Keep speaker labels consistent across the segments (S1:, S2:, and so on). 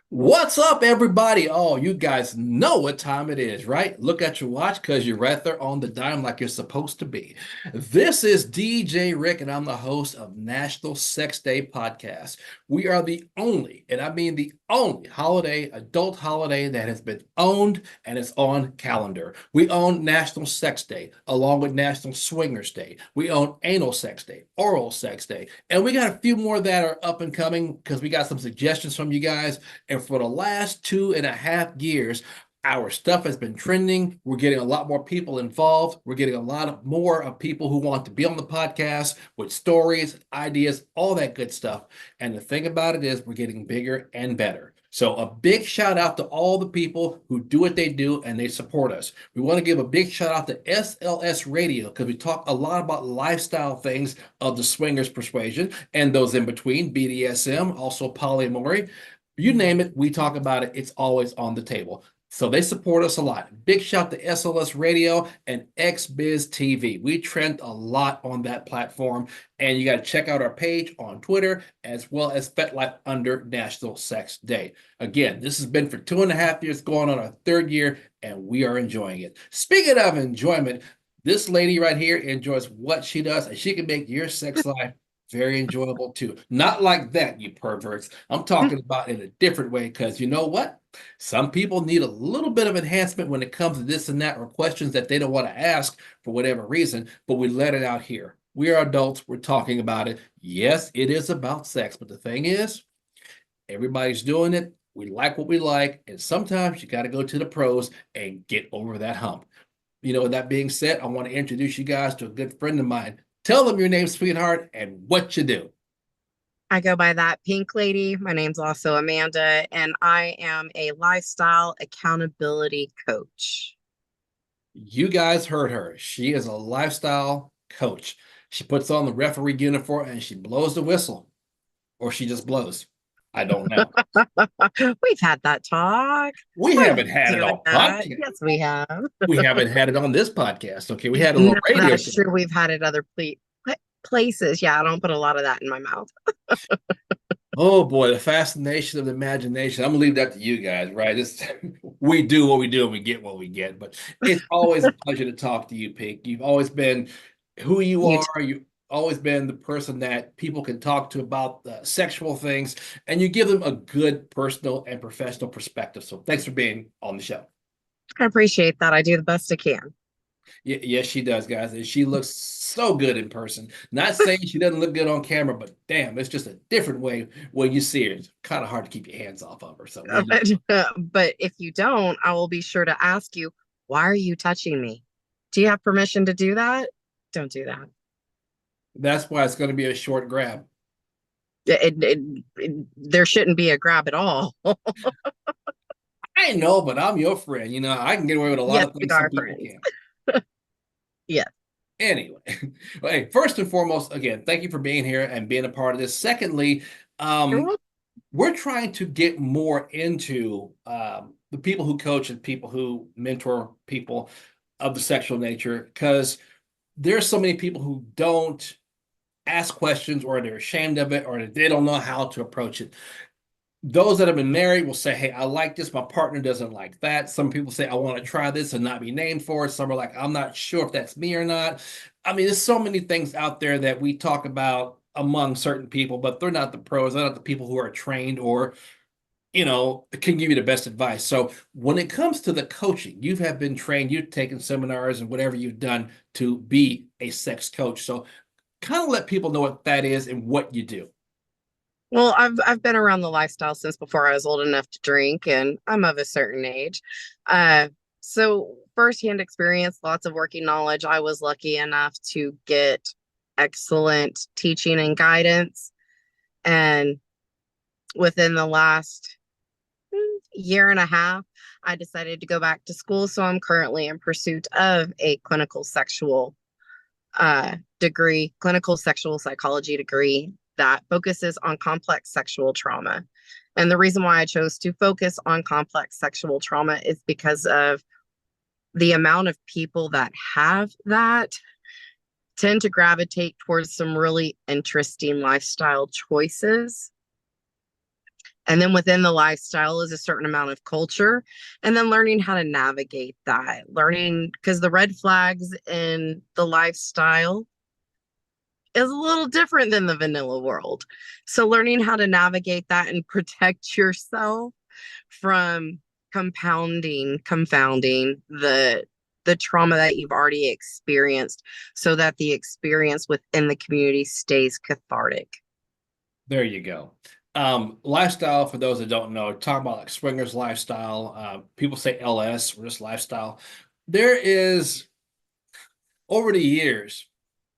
S1: What's up, everybody? Oh, you guys know what time it is, right? Look at your watch because you're right there on the dime like you're supposed to be. This is DJ Rick, and I'm the host of National Sex Day Podcast. We are the only, and I mean the only holiday, adult holiday that has been owned and is on calendar. We own National Sex Day along with National Swingers Day. We own Anal Sex Day, Oral Sex Day, and we got a few more that are up and coming because we got some suggestions from you guys. And for the last 2.5 years, our stuff has been trending. We're getting a lot more people involved. We're getting a lot of more of people who want to be on the podcast with stories, ideas, all that good stuff. And the thing about it is, we're getting bigger and better. So a big shout out to all the people who do what they do and they support us. We want to give a big shout out to SLS Radio because we talk a lot about lifestyle things of the swingers persuasion and those in between, BDSM, also polyamory. You name it, we talk about it. It's always on the table. So they support us a lot. Big shout to SLS Radio and XBiz TV. We trend a lot on that platform, and you got to check out our page on Twitter as well as FetLife under National Sex Day. Again, this has been for 2.5 years, going on our third year, and we are enjoying it. Speaking of enjoyment, this lady right here enjoys what she does, and she can make your sex life very enjoyable too. Not like that, you perverts. I'm talking about in a different way because you know what? Some people need a little bit of enhancement when it comes to this and that or questions that they don't want to ask for whatever reason, but we let it out here. We are adults. We're talking about it. Yes, it is about sex, but the thing is, everybody's doing it. We like what we like, and sometimes you got to go to the pros and get over that hump. With that being said, I want to introduce you guys to a good friend of mine. Tell them your name, sweetheart, and what you do.
S2: I go by that pink lady. My name's also Amanda, and I am a lifestyle accountability coach.
S1: You guys heard her. She is a lifestyle coach. She puts on the referee uniform and she blows the whistle, or she just blows. I don't know.
S2: We've had that talk.
S1: We
S2: We're
S1: haven't had it
S2: doing
S1: on
S2: that.
S1: podcast.
S2: Yes, we have.
S1: We haven't had it on this podcast. Okay, we had it on
S2: No,
S1: a radio
S2: that's
S1: show.
S2: true. We've had it other places. Yeah, I don't put a lot of that in my mouth.
S1: Oh boy, the fascination of the imagination. I'm gonna leave that to you guys, right? We do what we do and we get what we get. But it's always a pleasure to talk to you, Pink. You've always been who you
S2: You
S1: are. You've always been the person that people can talk to about sexual things, and you give them a good personal and professional perspective. So thanks for being on the show.
S2: I appreciate that. I do the best I can.
S1: Yes, she does, guys. And she looks so good in person. Not saying she doesn't look good on camera, but damn, it's just a different way when you see her. It's kind of hard to keep your hands off of her. So we just
S2: But if you don't, I will be sure to ask you, why are you touching me? Do you have permission to do that? Don't do that.
S1: that's why it's going to be a short grab.
S2: There shouldn't be a grab at all.
S1: I know, but I'm your friend. I can get away with a lot
S2: Yes,
S1: of
S2: we
S1: things some
S2: are
S1: people
S2: friends.
S1: can't.
S2: Yes.
S1: Anyway, hey, first and foremost, again, thank you for being here and being a part of this. Secondly,
S2: You're
S1: um,
S2: welcome.
S1: we're trying to get more into the people who coach and people who mentor people of the sexual nature because there's so many people who don't ask questions or they're ashamed of it or they don't know how to approach it. Those that have been married will say, hey, I like this. My partner doesn't like that. Some people say, I want to try this and not be named for it. Some are like, I'm not sure if that's me or not. I mean, there's so many things out there that we talk about among certain people, but they're not the pros. They're not the people who are trained or, can give you the best advice. So when it comes to the coaching, you have been trained, you've taken seminars and whatever you've done to be a sex coach. So kind of let people know what that is and what you do.
S2: Well, I've been around the lifestyle since before I was old enough to drink, and I'm of a certain age. Uh, so firsthand experience, lots of working knowledge. I was lucky enough to get excellent teaching and guidance, and within the last year and a half, I decided to go back to school. So I'm currently in pursuit of a clinical sexual psychology degree that focuses on complex sexual trauma. And the reason why I chose to focus on complex sexual trauma is because of the amount of people that have that tend to gravitate towards some really interesting lifestyle choices. And then within the lifestyle is a certain amount of culture. And then learning how to navigate that, learning because the red flags in the lifestyle is a little different than the vanilla world. So learning how to navigate that and protect yourself from confounding the trauma that you've already experienced so that the experience within the community stays cathartic.
S1: There you go. Lifestyle, for those that don't know, talk about like swingers lifestyle. People say LS or just lifestyle. There is, over the years,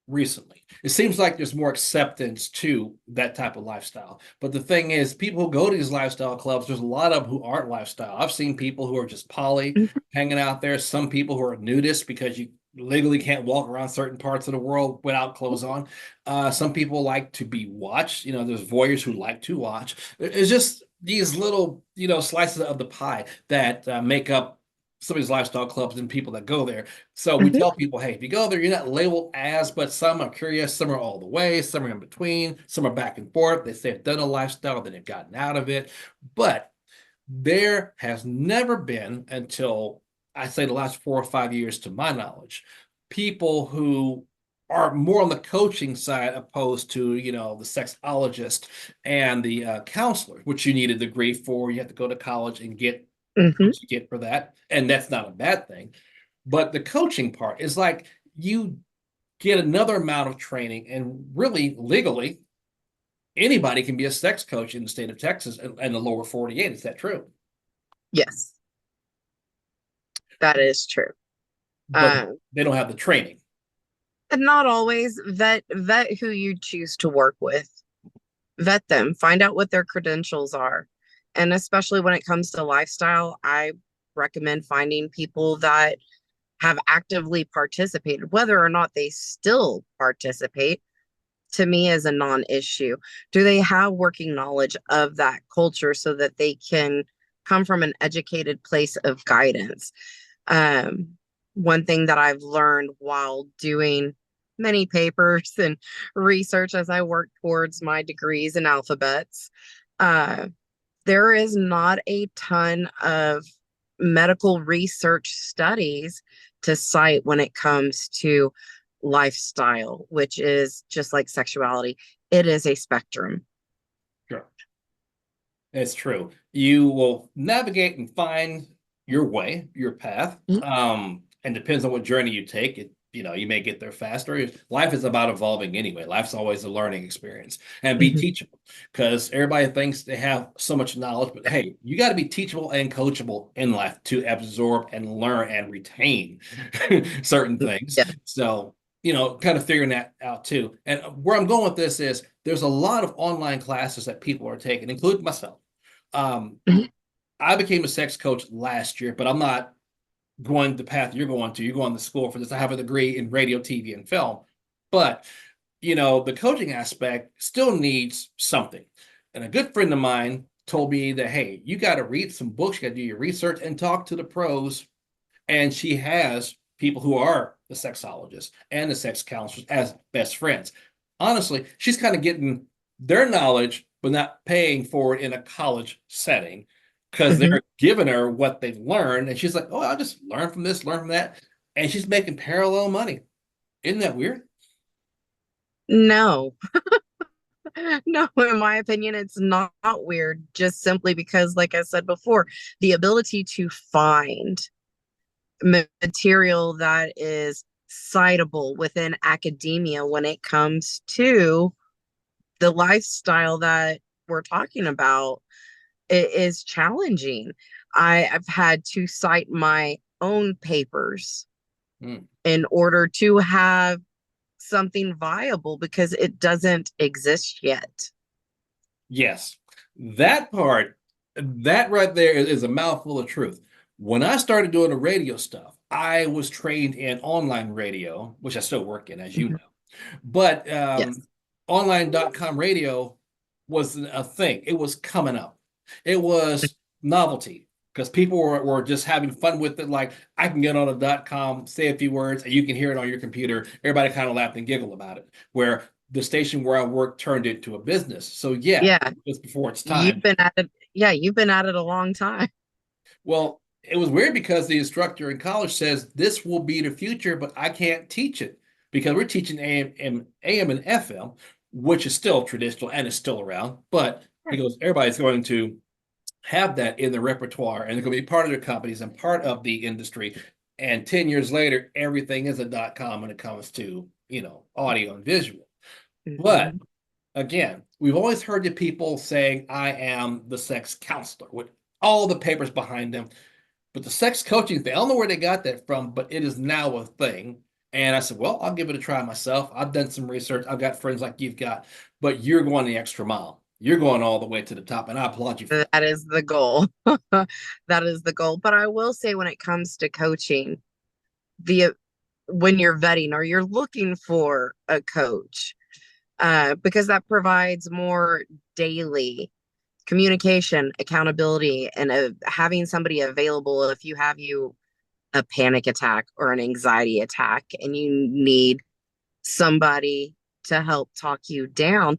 S1: recently, it seems like there's more acceptance to that type of lifestyle. But the thing is, people who go to these lifestyle clubs, there's a lot of them who aren't lifestyle. I've seen people who are just poly
S2: Mhm.
S1: hanging out there. Some people who are nudists because you legally can't walk around certain parts of the world without clothes on. Some people like to be watched. There's voyeurs who like to watch. It's just these little, slices of the pie that make up some of these lifestyle clubs and people that go there. So we
S2: Mhm.
S1: tell people, hey, if you go there, you're not labeled as, but some are curious, some are all the way, some are in between, some are back and forth. They say they've done a lifestyle, then they've gotten out of it. But there has never been, until I say the last 4 or 5 years, to my knowledge, people who are more on the coaching side opposed to, the sexologist and the counselor, which you need a degree for. You have to go to college and get
S2: Mhm.
S1: what you get for that. And that's not a bad thing. But the coaching part is like you get another amount of training, and really legally, anybody can be a sex coach in the state of Texas and the lower 48. Is that true?
S2: Yes, that is true.
S1: But
S2: Um,
S1: they don't have the training.
S2: and not always. Vet who you choose to work with. Vet them, find out what their credentials are. And especially when it comes to lifestyle, I recommend finding people that have actively participated, whether or not they still participate. To me, is a non-issue. Do they have working knowledge of that culture so that they can come from an educated place of guidance? Um, One thing that I've learned while doing many papers and research as I work towards my degrees in alphabets, uh, there is not a ton of medical research studies to cite when it comes to lifestyle, which is just like sexuality. It is a spectrum.
S1: Sure. It's true. You will navigate and find your way, your path.
S2: Mhm.
S1: And depends on what journey you take. You may get there faster. Life is about evolving anyway. Life's always a learning experience, and be
S2: Mhm.
S1: teachable, because everybody thinks they have so much knowledge, but hey, you got to be teachable and coachable in life to absorb and learn and retain certain things.
S2: Yeah.
S1: So, kind of figuring that out too. And where I'm going with this is there's a lot of online classes that people are taking, including myself. Um,
S2: Mhm.
S1: I became a sex coach last year, but I'm not going the path you're going to. You're going to school for this. I have a degree in radio, TV, and film. But, the coaching aspect still needs something. And a good friend of mine told me that, hey, you got to read some books, you got to do your research and talk to the pros. And she has people who are the sexologists and the sex counselors as best friends. Honestly, she's kind of getting their knowledge, but not paying for it in a college setting, because
S2: Mhm.
S1: they're giving her what they've learned. And she's like, oh, I'll just learn from this, learn from that. And she's making parallel money. Isn't that weird?
S2: No, no, in my opinion, it's not weird, just simply because, like I said before, the ability to find material that is citable within academia when it comes to the lifestyle that we're talking about, it is challenging. I've had to cite my own papers
S1: Mm.
S2: in order to have something viable because it doesn't exist yet.
S1: Yes, that part, that right there is a mouthful of truth. When I started doing the radio stuff, I was trained in online radio, which I still work in, as you
S2: Mhm.
S1: know. But
S2: Yes.
S1: online.com radio was a thing. It was coming up. It was novelty, because people were just having fun with it. Like, I can get on a .com, say a few words, and you can hear it on your computer. Everybody kind of laughed and giggled about it. Where the station where I worked turned it into a business. So yeah,
S2: Yeah,
S1: just before its
S2: you've
S1: time.
S2: been at it. Yeah, you've been at it a long time.
S1: Well, it was weird because the instructor in college says this will be the future, but I can't teach it because we're teaching AM and FM, which is still traditional and is still around. But he goes, everybody's going to have that in the repertoire and it's going to be part of their companies and part of the industry. And 10 years later, everything is a .com when it comes to, audio and visual. But
S2: Mhm.
S1: again, we've always heard the people saying, I am the sex counselor with all the papers behind them. But the sex coaching thing, I don't know where they got that from, but it is now a thing. And I said, well, I'll give it a try myself. I've done some research. I've got friends like you've got, but you're going the extra mile. You're going all the way to the top, and I applaud you for that.
S2: That is the goal. That is the goal. But I will say, when it comes to coaching, the when you're vetting or you're looking for a coach, because that provides more daily communication, accountability, and having somebody available if you a panic attack or an anxiety attack and you need somebody to help talk you down.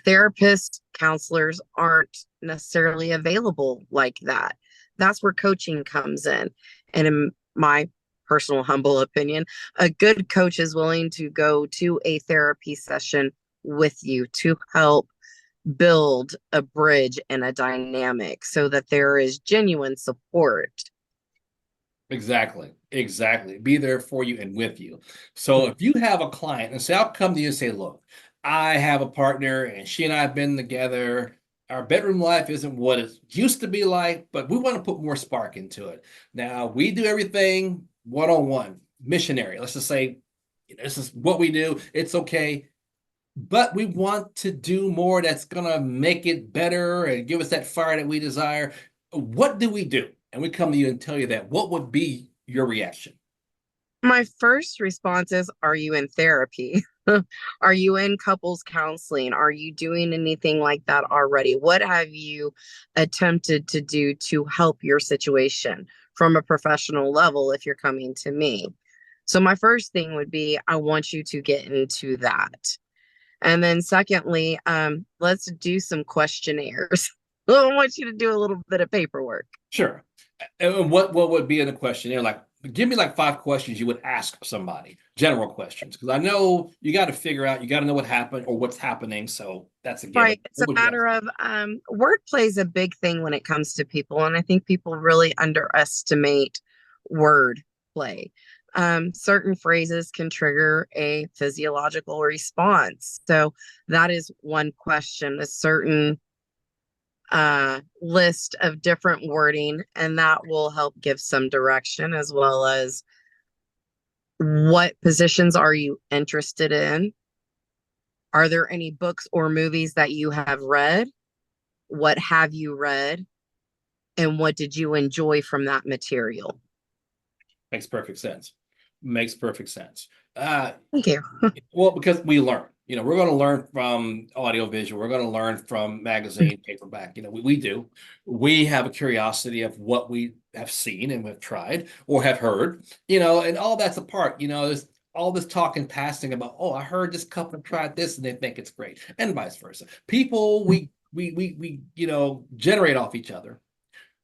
S2: Therapists, counselors aren't necessarily available like that. That's where coaching comes in. And in my personal humble opinion, a good coach is willing to go to a therapy session with you to help build a bridge and a dynamic so that there is genuine support.
S1: Exactly. Exactly. Be there for you and with you. So if you have a client and say, I'll come to you and say, look, I have a partner and she and I have been together. Our bedroom life isn't what it used to be like, but we want to put more spark into it. Now we do everything one-on-one, missionary. Let's just say, this is what we do. It's okay. But we want to do more that's going to make it better and give us that fire that we desire. What do we do? And we come to you and tell you that. What would be your reaction?
S2: My first response is, are you in therapy? Are you in couples counseling? Are you doing anything like that already? What have you attempted to do to help your situation from a professional level if you're coming to me? So, my first thing would be, I want you to get into that. And then, secondly, let's do some questionnaires. I want you to do a little bit of paperwork.
S1: Sure. And what would be in the questionnaire? Like, give me like 5 questions you would ask somebody, general questions, because I know you got to figure out, you got to know what happened or what's happening. So that's a given.
S2: Right. It's a
S1: What would you ask?
S2: matter of word plays a big thing when it comes to people. And I think people really underestimate word play. Certain phrases can trigger a physiological response. So that is one question, a certain list of different wording, and that will help give some direction as well as what positions are you interested in? Are there any books or movies that you have read? What have you read? And what did you enjoy from that material?
S1: Makes perfect sense. Makes perfect sense.
S2: Thank you.
S1: Well, because we learn, we're going to learn from audio visual. We're going to learn from magazine, paperback. We do. We have a curiosity of what we have seen and have tried or have heard, and all that's a part, there's all this talk and passing about, oh, I heard this couple tried this and they think it's great, and vice versa. People, we generate off each other.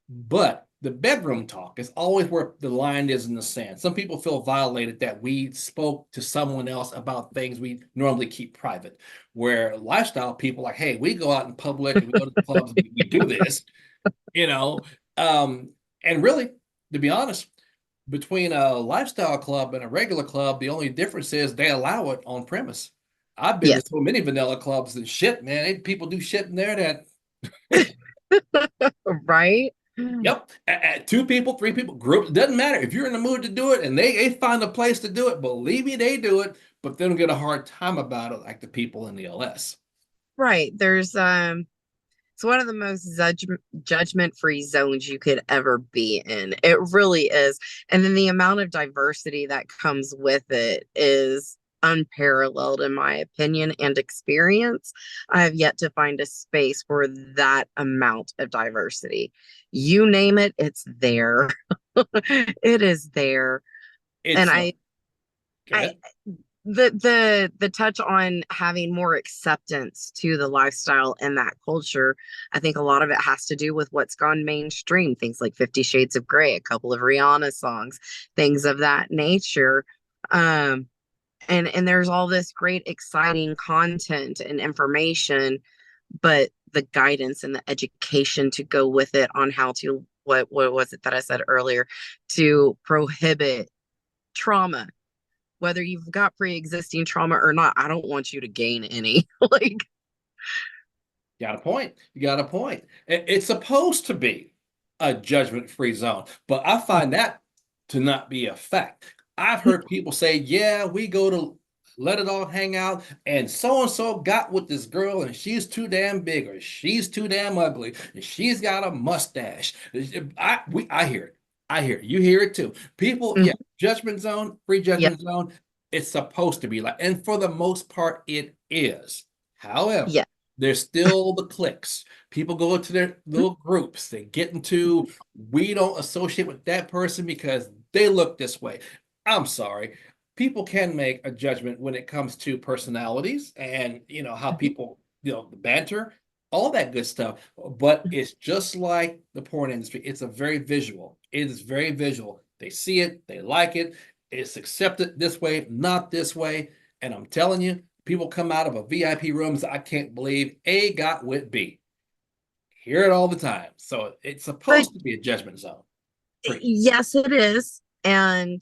S1: But the bedroom talk is always where the line is in the sand. Some people feel violated that we spoke to someone else about things we normally keep private. Where lifestyle people like, hey, we go out in public and we go to the clubs, we do this, you know. Um, and really, to be honest, between a lifestyle club and a regular club, the only difference is they allow it on premise. I've been to
S2: Yes.
S1: so many vanilla clubs and shit, man. People do shit in there that
S2: Right?
S1: yep. Two people, three people, group, it doesn't matter. If you're in the mood to do it and they find a place to do it, believe me, they do it, but they don't get a hard time about it like the people in the LS.
S2: Right. It's one of the most judgment-free zones you could ever be in. It really is. And then the amount of diversity that comes with it is unparalleled in my opinion and experience. I have yet to find a space for that amount of diversity. You name it, it's there. It is there. And
S1: It's
S2: I
S1: good.
S2: the touch on having more acceptance to the lifestyle and that culture, I think a lot of it has to do with what's gone mainstream, things like 50 Shades of Grey, a couple of Rihanna songs, things of that nature. um and there's all this great exciting content and information, but the guidance and the education to go with it on how to, what was it that I said earlier, to prohibit trauma, whether you've got pre-existing trauma or not. I don't want you to gain any. Like,
S1: Got a point. You got a point. It's supposed to be a judgment-free zone, but I find that to not be a fact. I've heard people say, yeah, we go to let it all hang out, and so and so got with this girl, and she's too damn big, or she's too damn ugly, and she's got a mustache. I hear it. I hear it. You hear it too. People, yeah,
S2: mhm,
S1: judgment zone, free
S2: yeah,
S1: judgment zone. It's supposed to be like, and for the most part, it is. However,
S2: yeah,
S1: there's still the cliques. People go into their little groups. They get into, we don't associate with that person because they look this way. I'm sorry. People can make a judgment when it comes to personalities and how people, the banter, all that good stuff. But it's just like the porn industry. It's a very visual. It is very visual. They see it, they like it. It's accepted this way, not this way. And I'm telling you, people come out of a VIP rooms. I can't believe A got with B. Hear it all the time. So it's
S2: but
S1: supposed to be a judgment zone. Free.
S2: yes, it is. And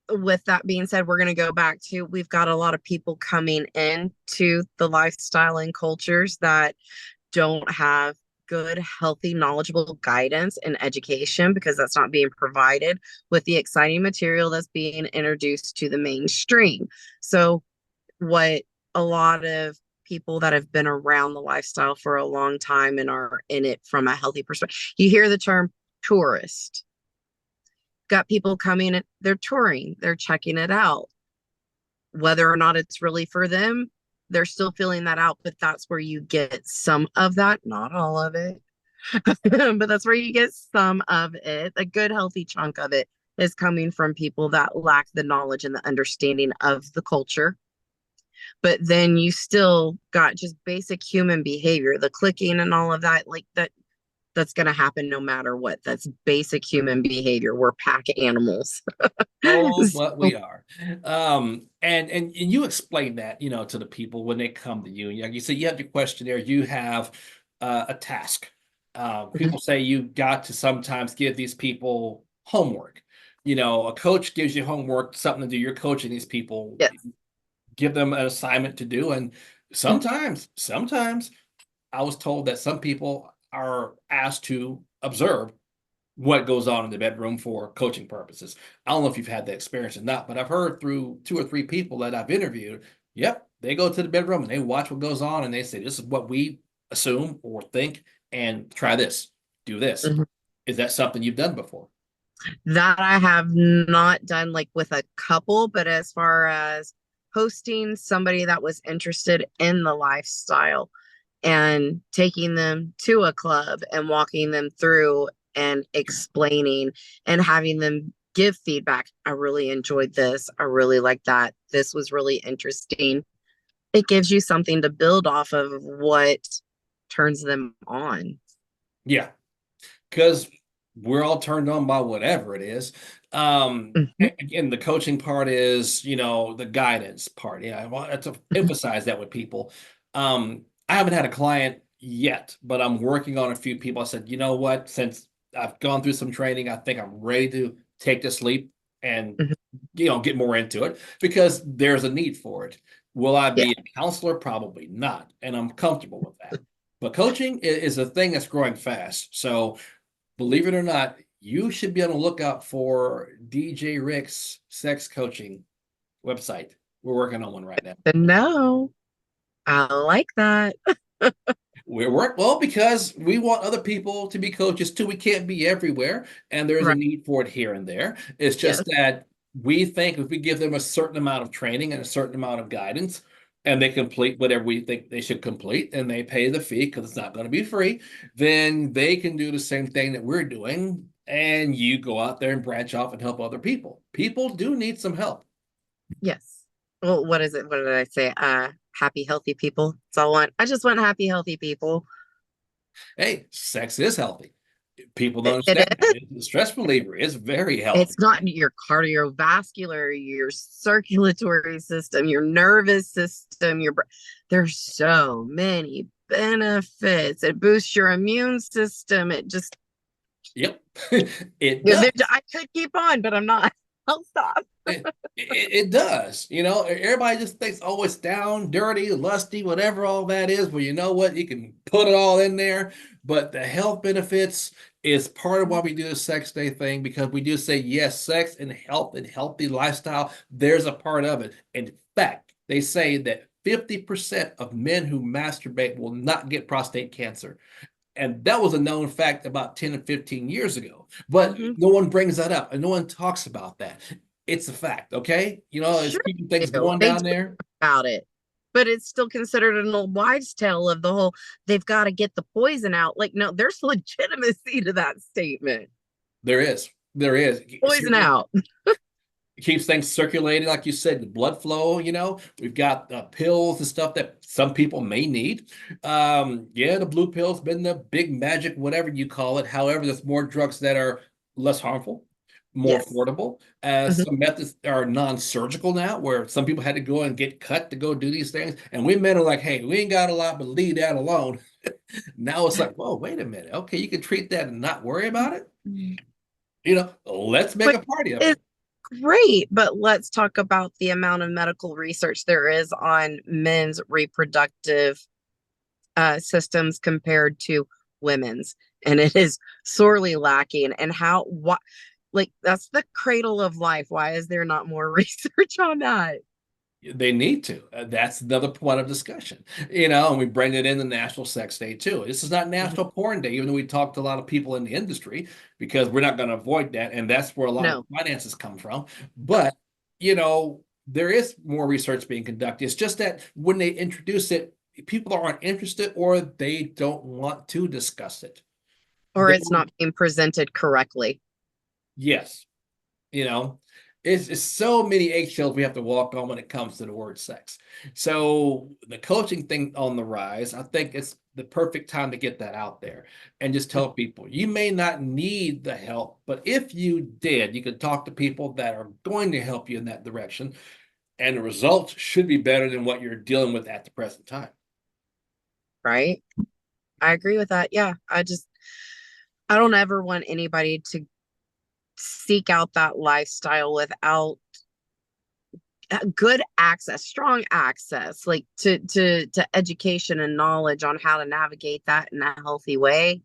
S2: with that being said, we're going to go back to, we've got a lot of people coming into the lifestyle and cultures that don't have good, healthy, knowledgeable guidance and education, because that's not being provided with the exciting material that's being introduced to the mainstream. So, what a lot of people that have been around the lifestyle for a long time and are in it from a healthy perspective, you hear the term tourist. Got people coming in, they're touring, they're checking it out. Whether or not it's really for them, they're still filling that out, but that's where you get some of that, not all of it. But that's where you get some of it. A good healthy chunk of it is coming from people that lack the knowledge and the understanding of the culture. But then you still got just basic human behavior, the clicking and all of that, like that's going to happen no matter what. That's basic human behavior. We're pack animals.
S1: Oh, what
S2: So,
S1: we are. And you explain that, to the people when they come to you. Like you say, you have your questionnaire, you have a task. People say you got to sometimes give these people homework. A coach gives you homework, something to do. You're coaching these people,
S2: yes.
S1: give them an assignment to do. And sometimes I was told that some people are asked to observe what goes on in the bedroom for coaching purposes. I don't know if you've had that experience or not, but I've heard through two or three people that I've interviewed, yep, they go to the bedroom and they watch what goes on and they say, this is what we assume or think, and try this, do this.
S2: Mhm.
S1: Is that something you've done before?
S2: That I have not done, like with a couple, but as far as hosting somebody that was interested in the lifestyle and taking them to a club and walking them through and explaining and having them give feedback. I really enjoyed this. I really like that. This was really interesting. It gives you something to build off of what turns them on.
S1: Yeah, because we're all turned on by whatever it is.
S2: Mhm,
S1: Again, the coaching part is, the guidance part. Yeah, I want to
S2: mhm.
S1: emphasize that with people. I haven't had a client yet, but I'm working on a few people. I said, you know what? Since I've gone through some training, I think I'm ready to take this leap and,
S2: Mhm.
S1: get more into it because there's a need for it. Will I
S2: Yeah.
S1: be a counselor? Probably not. And I'm comfortable with that. But coaching is a thing that's growing fast. So believe it or not, you should be on the lookout for DJ Rick's sex coaching website. We're working on one right now.
S2: No, I like that.
S1: Well because we want other people to be coaches too. We can't be everywhere, and there's a
S2: Right.
S1: need for it here and there. It's
S2: Yes.
S1: just that we think if we give them a certain amount of training and a certain amount of guidance, and they complete whatever we think they should complete, and they pay the fee because it's not going to be free, then they can do the same thing that we're doing, and you go out there and branch off and help other people. People do need some help.
S2: Yes. Well, what is it? What did I say? Happy, healthy people. That's all I want. I just want happy, healthy people.
S1: Hey, sex is healthy. People don't
S2: It
S1: understand that.
S2: is.
S1: It's a stress reliever. It's very healthy.
S2: It's not your cardiovascular, your circulatory system, your nervous system, there's so many benefits. It boosts your immune system. It just
S1: Yep, it does.
S2: I could keep on, but I'm not. I'll stop.
S1: It does. Everybody just thinks, oh, it's down, dirty, lusty, whatever all that is. Well, you know what? You can put it all in there. But the health benefits is part of why we do the sex day thing, because we do say, yes, sex and health and healthy lifestyle, there's a part of it. In fact, they say that 50% of men who masturbate will not get prostate cancer. And that was a known fact about 10 and 15 years ago. But
S2: Mhm.
S1: no one brings that up and no one talks about that. It's a fact, okay? It's
S2: Sure,
S1: keeping
S2: they
S1: things
S2: do.
S1: going
S2: They
S1: down
S2: do
S1: there.
S2: about it, but it's still considered an old wives' tale of the whole. They've got to get the poison out. Like, no, there's legitimacy to that statement.
S1: There is. There is.
S2: Poison out.
S1: It keeps things circulating, like you said, the blood flow. We've got pills and stuff that some people may need. Yeah, the blue pill's been the big magic, whatever you call it. However, there's more drugs that are less harmful, more
S2: Yes.
S1: affordable.
S2: Mhm.
S1: Some methods are non-surgical now, where some people had to go and get cut to go do these things, and we men are like, hey, we ain't got a lot, but leave that alone. Now it's like, whoa, wait a minute. Okay, you can treat that and not worry about it. Let's make
S2: But
S1: a party of it.
S2: it's great. But let's talk about the amount of medical research there is on men's reproductive systems compared to women's, and it is sorely lacking. And what, like, that's the cradle of life. Why is there not more research on that?
S1: They need to. That's another point of discussion. And we bring it in the National Sex Day too. This is not National Porn Day, even though we talked to a lot of people in the industry, because we're not going to avoid that. And that's where a lot of
S2: No.
S1: finances come from. But, there is more research being conducted. It's just that when they introduce it, people aren't interested or they don't want to discuss it.
S2: Or
S1: They,
S2: it's not being presented correctly.
S1: yes, you know it's so many eggshells we have to walk on when it comes to the word sex. So the coaching thing on the rise, I think it's the perfect time to get that out there and just tell people you may not need the help, but if you did, you could talk to people that are going to help you in that direction, and the results should be better than what you're dealing with at the present time.
S2: Right. I agree with that. Yeah. I don't ever want anybody to seek out that lifestyle without good access, strong access, like to education and knowledge on how to navigate that in a healthy way,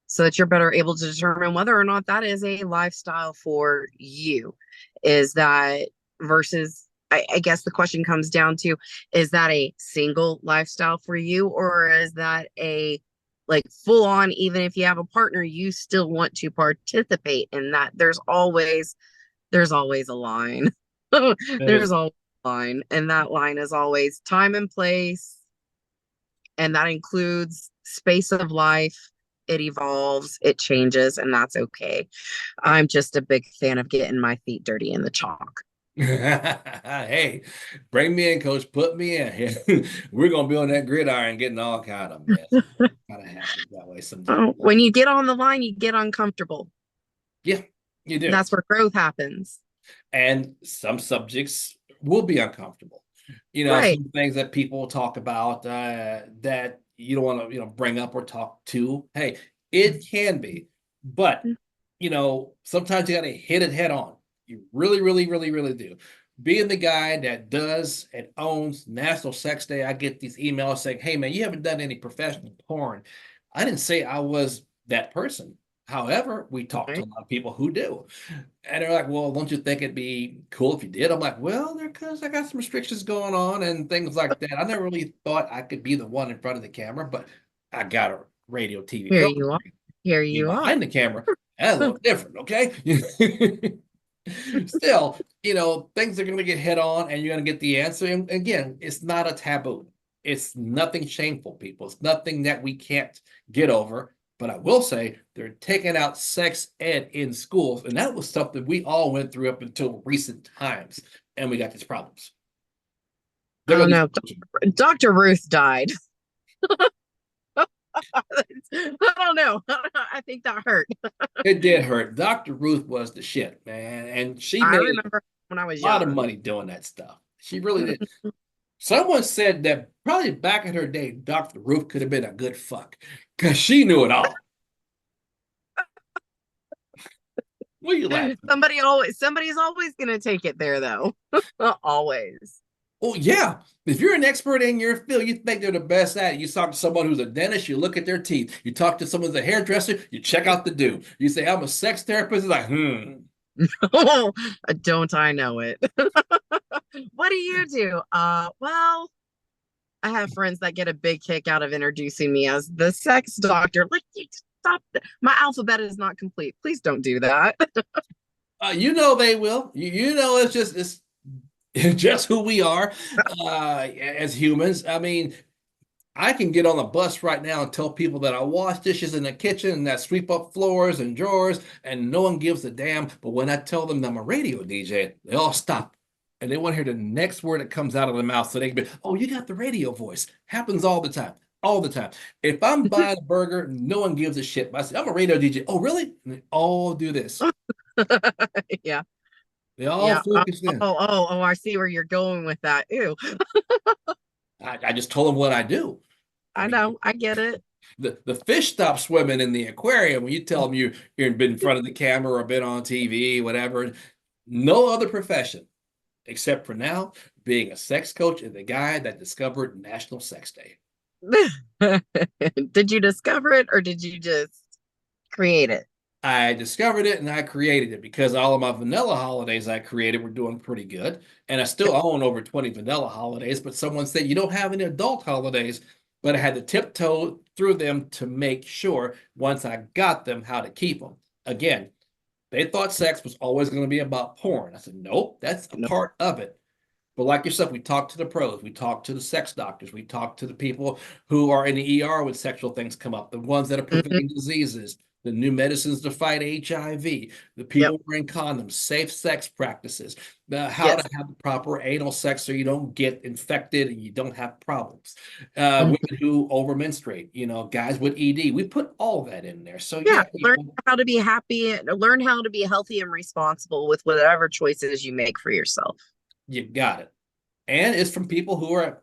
S2: so that you're better able to determine whether or not that is a lifestyle for you. Is that versus I guess the question comes down to, is that a single lifestyle for you, or is that a, like, full on, even if you have a partner, you still want to participate in that? There's always a line. There's always a line, and that line is always time and place, and that includes space of life. It evolves, it changes, and that's okay. I'm just a big fan of getting my feet dirty in the chalk.
S1: Hey, bring me in, coach. Put me in. We're gonna be on that gridiron getting all kind of mess. Kind of happens that way sometimes.
S2: When you get on the line, you get uncomfortable.
S1: Yeah, you
S2: And
S1: do.
S2: that's where growth happens.
S1: And some subjects will be uncomfortable.
S2: Right.
S1: Some things that people talk about that you don't want to, bring up or talk to. Hey, it can be, but sometimes you got to hit it head on. You really, really, really, really do. Being the guy that does and owns National Sex Day, I get these emails saying, "Hey, man, you haven't done any professional porn." I didn't say I was that person. However, we talk to a
S2: Right.
S1: lot of people who do. And they're like, well, don't you think it'd be cool if you did? I'm like, well, because I got some restrictions going on and things like that. I never really thought I could be the one in front of the camera, but I got a radio TV
S2: Here
S1: film
S2: you are. Here
S1: be
S2: you are.
S1: behind the camera. That's a little different, okay? Still, things are going to get hit on and you're going to get the answer. And again, it's not a taboo. It's nothing shameful, people. It's nothing that we can't get over. But I will say they're taking out sex ed in schools. And that was something we all went through up until recent times. And we got these problems. They're
S2: Oh
S1: gonna
S2: no, Dr. Ruth died. I don't know. I think that hurt.
S1: it did hurt. Dr. Ruth was the shit, man, and she
S2: I
S1: made
S2: remember when I was
S1: a lot of
S2: young.
S1: money doing that stuff. She really did. Someone said that probably back in her day, Dr. Ruth could have been a good fuck because she knew it all. What are you laughing at?
S2: Somebody's always gonna take it there though. Always.
S1: Oh, yeah. If you're an expert in your field, you think they're the best at it. You talk to someone who's a dentist, you look at their teeth. You talk to someone who's a hairdresser, you check out the do. You say, I'm a sex therapist. It's like,
S2: Don't I know it? What do you do? Well, I have friends that get a big kick out of introducing me as the sex doctor. Like, you stop. My alphabet is not complete. Please don't do that.
S1: you know they will. You know it's just who we are as humans. I mean, I can get on a bus right now and tell people that I wash dishes in the kitchen and that sweep up floors and drawers, and no one gives a damn. But when I tell them that I'm a radio DJ, they all stop. And they want to hear the next word that comes out of their mouth so they can be, oh, you got the radio voice. Happens all the time. All the time. If I'm buying a burger, no one gives a shit. I say, I'm a radio DJ. Oh, really? And they all do this.
S2: Yeah.
S1: They all
S2: Yeah. Oh,
S1: focus in.
S2: I see where you're going with that. Ew.
S1: I just told them what I do. I
S2: I
S1: mean,
S2: know. I get it.
S1: the fish stop swimming in the aquarium when you tell them you've been in front of the camera or been on TV, whatever. No other profession, except for now, being a sex coach and the guy that discovered National Sex Day.
S2: Did you discover it or did you just create it?
S1: I discovered it and I created it because all of my vanilla holidays I created were doing pretty good. And I still own over 20 vanilla holidays, but someone said you don't have any adult holidays. But I had to tiptoe through them to make sure once I got them how to keep them. Again, they thought sex was always going to be about porn. I said, nope, that's a
S2: No.
S1: part of it. But like yourself, we talk to the pros, we talk to the sex doctors, we talk to the people who are in the ER when sexual things come up, the ones that are
S2: Mhm.
S1: preventing diseases, the new medicines to fight HIV, the
S2: Yep.
S1: people wearing condoms, safe sex practices, how
S2: Yes.
S1: to have the proper anal sex so you don't get infected and you don't have problems.
S2: Mhm.
S1: Women who overmenstruate, guys with ED, we put all that in there. So
S2: Yeah.
S1: yeah,
S2: Learn
S1: people,
S2: how to be happy, learn how to be healthy and responsible with whatever choices you make for yourself.
S1: you got it. And it's from people who are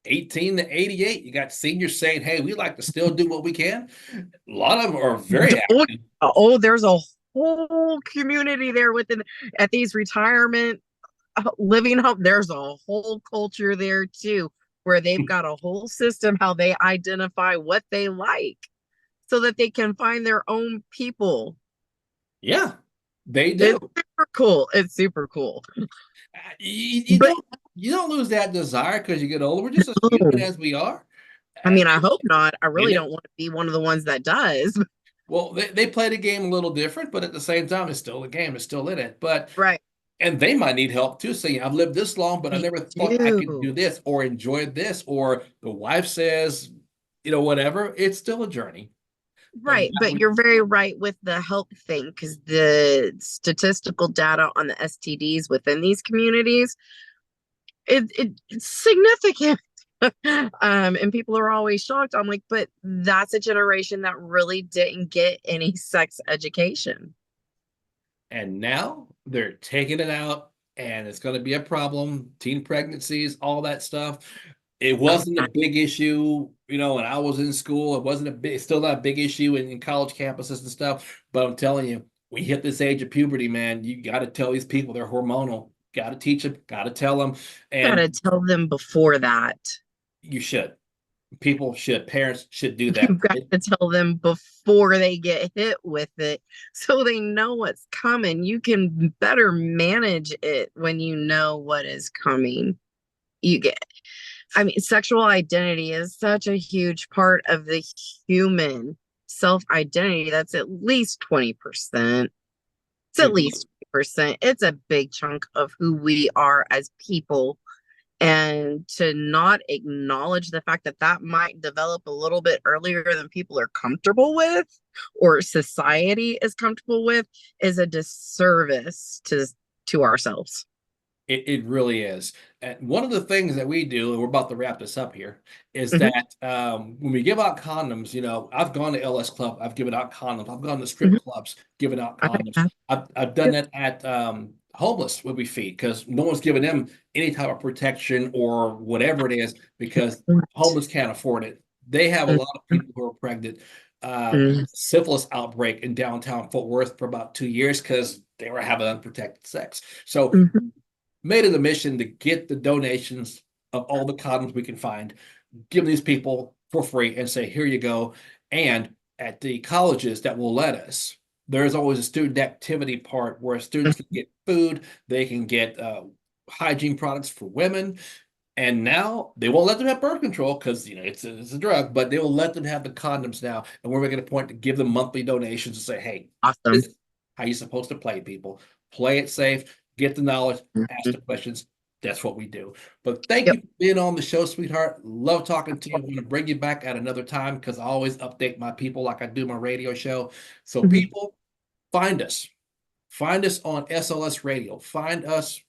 S1: 18 to 88. You got seniors saying, hey, we like to still do what we can. A lot of them are very
S2: Oh,
S1: active.
S2: there's a whole community there within at these retirement living home. There's a whole culture there too, where they've got a whole system how they identify what they like so that they can find their own people.
S1: Yeah, they do.
S2: It's super cool. It's super cool.
S1: You
S2: But
S1: don't lose that desire because you get older. We're just as human
S2: no,
S1: as we are.
S2: I
S1: Uh,
S2: mean, I hope not. I
S1: in
S2: really
S1: it.
S2: don't want to be one of the ones that does.
S1: Well, they play the game a little different, but at the same time, it's still a game. It's still in it. But
S2: Right.
S1: and they might need help too, saying, I've lived this long, but I
S2: They
S1: never thought I could
S2: do.
S1: do this or enjoy this. Or the wife says, whatever. It's still a journey. But
S2: Right, but you're very right with the help thing because the statistical data on the STDs within these communities, it's significant. And people are always shocked. I'm like, but that's a generation that really didn't get any sex education.
S1: and now they're taking it out, and it's going to be a problem. Teen pregnancies, all that stuff. It
S2: Oh,
S1: wasn't a big issue, when I was in school. It wasn't still not a big issue in college campuses and stuff. But I'm telling you, we hit this age of puberty, man. You got to tell these people they're hormonal. Got to teach them. Got to tell them, and
S2: gotta tell them before that.
S1: you should. People should. Parents should do that.
S2: You've got to tell them before they get hit with it so they know what's coming. You can better manage it when you know what is coming. You get, I mean, sexual identity is such a huge part of the human self identity. That's at least 20%. It's at
S1: It
S2: least 20%. It's a big chunk of who we are as people. And to not acknowledge the fact that that might develop a little bit earlier than people are comfortable with or society is comfortable with is a disservice to ourselves.
S1: It really is. And one of the things that we do, and we're about to wrap this up here, is
S2: Mhm,
S1: that when we give out condoms, I've gone to LS Club, I've given out condoms. I've gone to strip
S2: mhm.
S1: clubs, giving out
S2: I
S1: condoms.
S2: have.
S1: I've done
S2: Yep.
S1: that at homeless when we feed because no one's giving them any type of protection or whatever it is because
S2: Right.
S1: homeless can't afford it. They have a lot of
S2: Mhm,
S1: people who are pregnant.
S2: mhm,
S1: Syphilis outbreak in downtown Fort Worth for about 2 years because they were having unprotected sex. So
S2: mhm,
S1: made it a mission to get the donations of all the condoms we can find, give these people for free, and say, here you go. And at the colleges that will let us, there's always a student activity part where students can
S2: mhm.
S1: get food, they can get hygiene products for women. And now they won't let them have birth control because it's a drug, but they will let them have the condoms now. And we're making a point to give them monthly donations and say, hey, this
S2: Awesome.
S1: is how you're supposed to play, people. Play it safe, get the knowledge, ask the
S2: Mhm.
S1: questions. That's what we do. But thank you
S2: Yep.
S1: for being on the show, sweetheart. Love talking to you. I'm going to bring you back at another time because I always update my people like I do my radio show. So,
S2: Mhm.
S1: people, find us. Find us on SLS Radio. Find us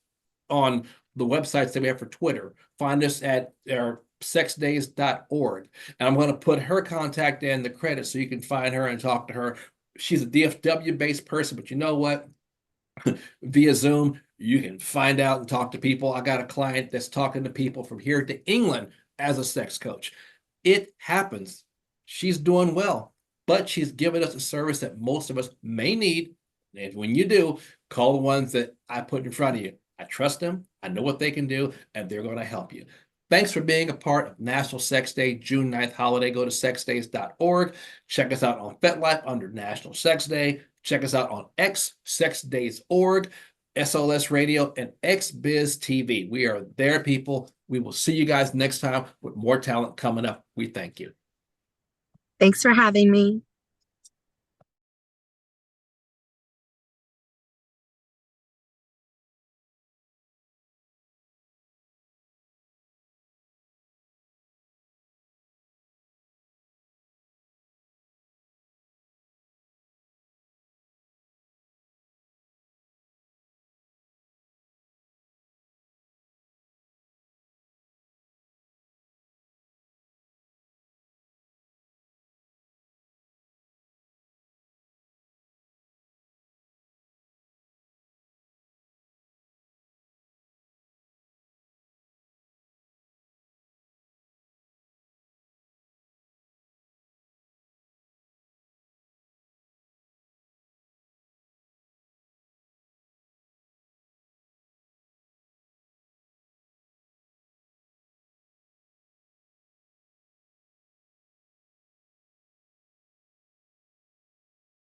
S1: on the websites that we have for Twitter. Find us at our sexdays.org. And I'm going to put her contact in the credits so you can find her and talk to her. She's a DFW based person, but you know what? Via Zoom, you can find out and talk to people. I got a client that's talking to people from here to England as a sex coach. It happens. She's doing well, but she's giving us a service that most of us may need. And when you do, call the ones that I put in front of you. I trust them, I know what they can do, and they're going to help you. Thanks for being a part of National Sex Day, June 9th holiday. Go to sexdays.org. Check us out on FetLife under National Sex Day. Check us out on X, sexdays.org, SLS Radio, and XBiz TV. We are there, people. We will see you guys next time with more talent coming up. We thank you.
S2: Thanks for having me.